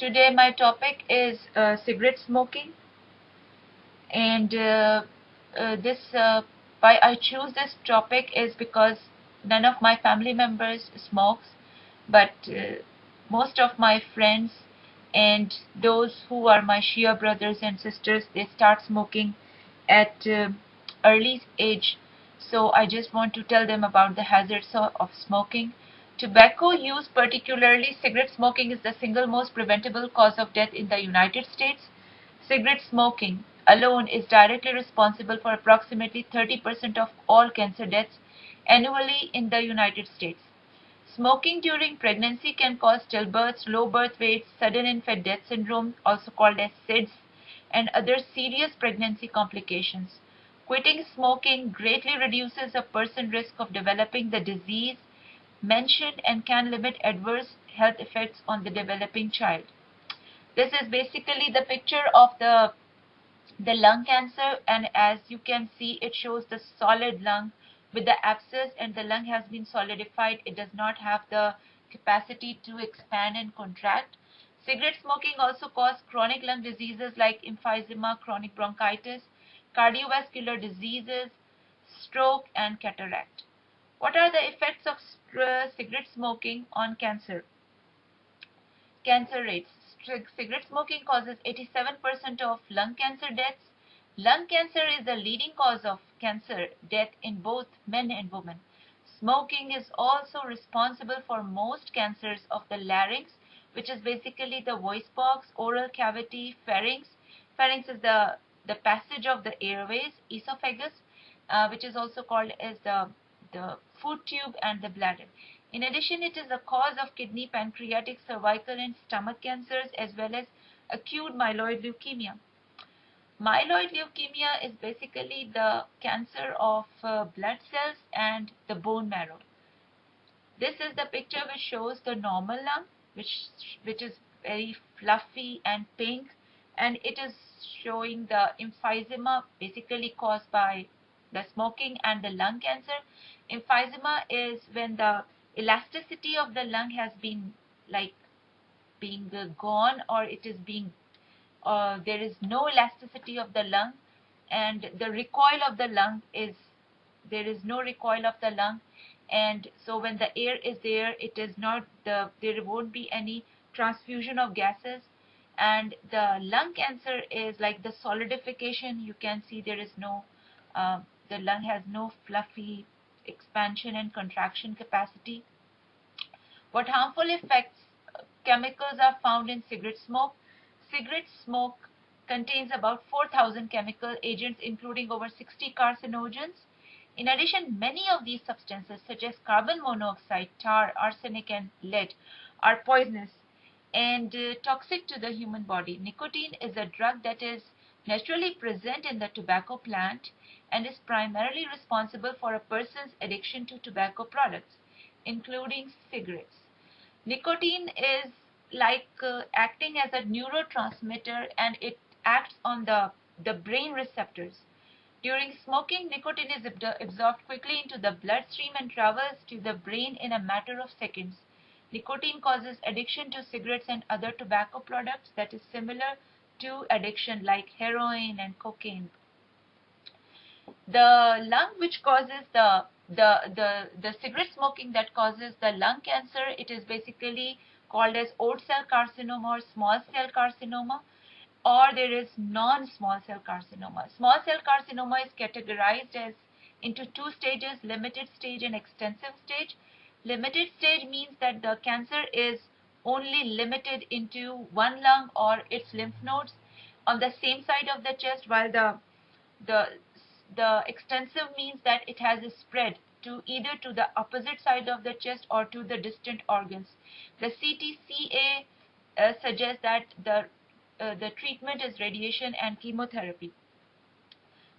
Today my topic is cigarette smoking, and why I choose this topic is because none of my family members smokes, but most of my friends and those who are my Shia brothers and sisters, they start smoking at early age. So I just want to tell them about the hazards of smoking. Tobacco use, particularly cigarette smoking, is the single most preventable cause of death in the United States. Cigarette smoking alone is directly responsible for approximately 30% of all cancer deaths annually in the United States. Smoking during pregnancy can cause stillbirths, low birth weights, sudden infant death syndrome, also called as SIDS, and other serious pregnancy complications. Quitting smoking greatly reduces a person's risk of developing the disease mentioned and can limit adverse health effects on the developing child. This is basically the picture of the lung cancer, and as you can see, it shows the solid lung with the abscess, and the lung has been solidified. It does not have the capacity to expand and contract. Cigarette smoking also causes chronic lung diseases like emphysema, chronic bronchitis, cardiovascular diseases, stroke, and cataract. What are the effects of cigarette smoking on cancer? Cancer rates. Cigarette smoking causes 87% of lung cancer deaths. Lung cancer is the leading cause of cancer death in both men and women. Smoking is also responsible for most cancers of the larynx, which is basically the voice box, oral cavity, pharynx. Pharynx is the passage of the airways, esophagus, which is also called as the food tube, and the bladder. In addition, it is a cause of kidney, pancreatic, cervical, and stomach cancers, as well as acute myeloid leukemia. Myeloid leukemia is basically the cancer of blood cells and the bone marrow. This is the picture which shows the normal lung, which is very fluffy and pink, and it is showing the emphysema, basically caused by the smoking and the lung cancer. Emphysema is when the elasticity of the lung has been being gone, or it is being there is no elasticity of the lung, and the recoil of the lung is there is no recoil of the lung, and so when the air is there, it is not there won't be any transfusion of gases. And the lung cancer is like the solidification. You can see there is no the lung has no fluffy expansion and contraction capacity. What harmful effects chemicals are found in cigarette smoke? Cigarette smoke contains about 4,000 chemical agents, including over 60 carcinogens. In addition, many of these substances, such as carbon monoxide, tar, arsenic, and lead, are poisonous and toxic to the human body. Nicotine is a drug that is naturally present in the tobacco plant and is primarily responsible for a person's addiction to tobacco products, including cigarettes. Nicotine is like acting as a neurotransmitter, and it acts on the brain receptors. During smoking, nicotine is absorbed quickly into the bloodstream and travels to the brain in a matter of seconds. Nicotine causes addiction to cigarettes and other tobacco products that is similar to addiction like heroin and cocaine. The lung which causes the cigarette smoking that causes the lung cancer, it is basically called as old cell carcinoma or small cell carcinoma, or there is non-small cell carcinoma. Small cell carcinoma is categorized as into two stages: limited stage and extensive stage. Limited stage means that the cancer is only limited into one lung or its lymph nodes on the same side of the chest, while the extensive means that it has spread to either to the opposite side of the chest or to the distant organs. The CTCA suggests that the treatment is radiation and chemotherapy.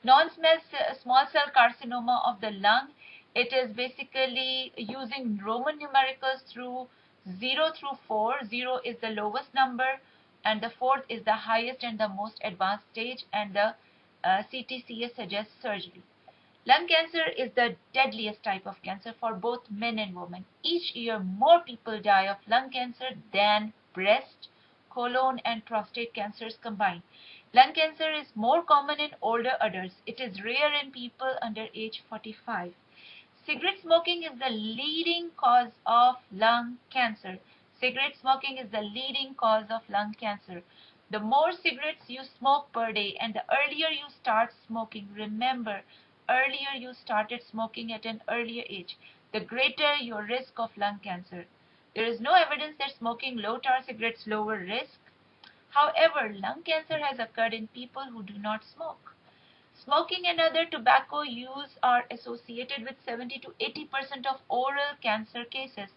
Non-small cell carcinoma of the lung, it is basically using Roman numericals through 0 through 4. 0 is the lowest number, and the 4th is the highest and the most advanced stage, and the CTCA suggests surgery. Lung cancer is the deadliest type of cancer for both men and women. Each year, more people die of lung cancer than breast colon and prostate cancers combined. Lung cancer is more common in older adults. It is rare in people under age 45. Cigarette smoking is the leading cause of lung cancer. Cigarette smoking is the leading cause of lung cancer. The more cigarettes you smoke per day and the earlier you start smoking, remember, earlier you started smoking at an earlier age, the greater your risk of lung cancer. There is no evidence that smoking low-tar cigarettes lower risk. However, lung cancer has occurred in people who do not smoke. Smoking and other tobacco use are associated with 70 to 80% of oral cancer cases.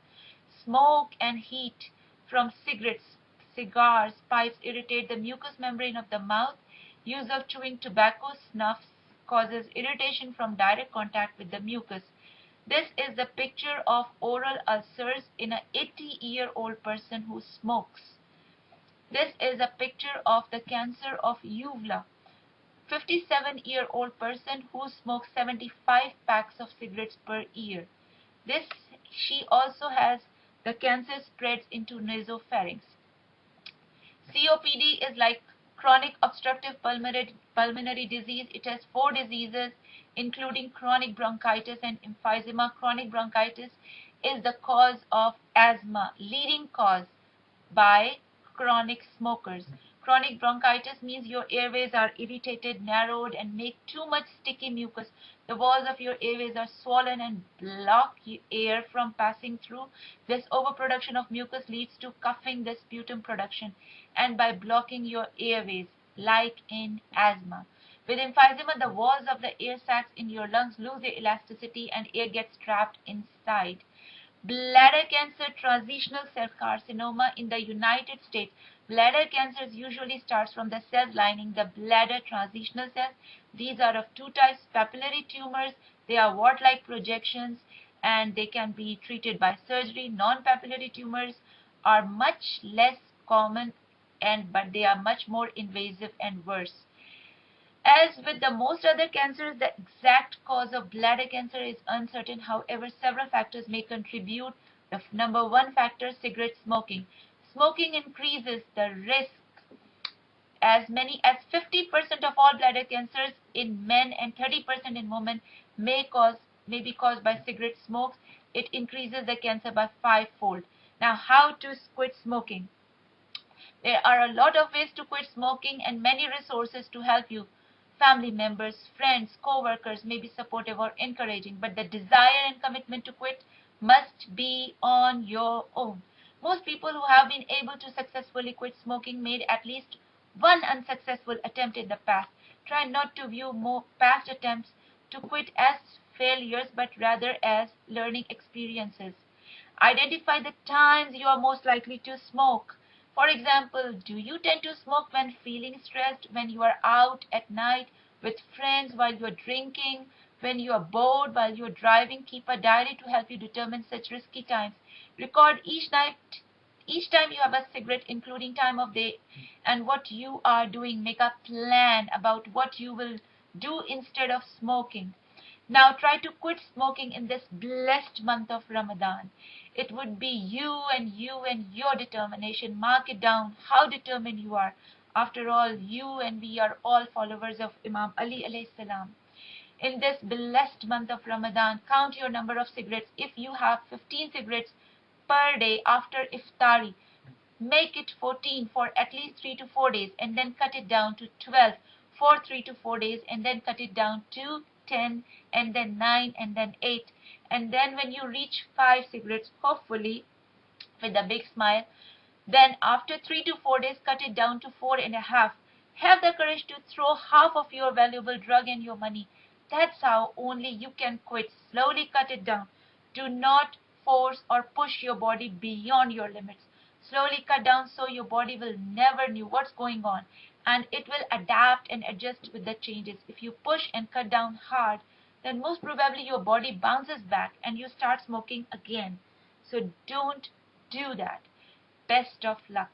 Smoke and heat from cigarettes, cigars, pipes irritate the mucous membrane of the mouth. Use of chewing tobacco, snuffs causes irritation from direct contact with the mucus. This is the picture of oral ulcers in an 80-year-old person who smokes. This is a picture of the cancer of uvula. 57-year-old person who smokes 75 packs of cigarettes per year. She also has the cancer spreads into nasopharynx. COPD is like chronic obstructive pulmonary disease. It has 4 diseases, including chronic bronchitis and emphysema. Chronic bronchitis is the cause of asthma, leading cause by chronic smokers. Chronic bronchitis means your airways are irritated, narrowed, and make too much sticky mucus. The walls of your airways are swollen and block air from passing through. This overproduction of mucus leads to coughing, the sputum production, and by blocking your airways, like in asthma. With emphysema, the walls of the air sacs in your lungs lose their elasticity and air gets trapped inside. Bladder cancer, transitional cell carcinoma in the United States. Bladder cancers usually starts from the cells lining the bladder, transitional cells. These are of 2 types, papillary tumors. They are wart-like projections and they can be treated by surgery. Non-papillary tumors are much less common but they are much more invasive and worse. As with the most other cancers, the exact cause of bladder cancer is uncertain. However, several factors may contribute. The number 1 factor, cigarette smoking. Smoking increases the risk. As many as 50% of all bladder cancers in men and 30% in women may be caused by cigarette smokes. It increases the cancer by 5-fold. Now, how to quit smoking? There are a lot of ways to quit smoking and many resources to help you. Family members, friends, co-workers may be supportive or encouraging, but the desire and commitment to quit must be on your own. Most people who have been able to successfully quit smoking made at least one unsuccessful attempt in the past. Try not to view more past attempts to quit as failures, but rather as learning experiences. Identify the times you are most likely to smoke. For example, do you tend to smoke when feeling stressed, when you are out at night with friends while you are drinking, when you are bored while you are driving? Keep a diary to help you determine such risky times. Record each time you have a cigarette, including time of day and what you are doing. Make a plan about what you will do instead of smoking. Now try to quit smoking in this blessed month of Ramadan. It would be you and your determination. Mark it down how determined you are. After all, you and we are all followers of Imam Ali alayhi salam. In this blessed month of Ramadan, count your number of cigarettes. If you have 15 cigarettes per day after iftari, make it 14 for at least 3 to 4 days and then cut it down to 12 for 3 to 4 days and then cut it down to 10 and then 9 and then 8, and then when you reach 5 cigarettes, hopefully with a big smile, then after 3 to 4 days cut it down to 4.5. Have the courage to throw half of your valuable drug and your money. That's how only you can quit. Slowly cut it down. Do not force or push your body beyond your limits. Slowly cut down so your body will never know what's going on and it will adapt and adjust with the changes. If you push and cut down hard, then most probably your body bounces back and you start smoking again. So don't do that. Best of luck.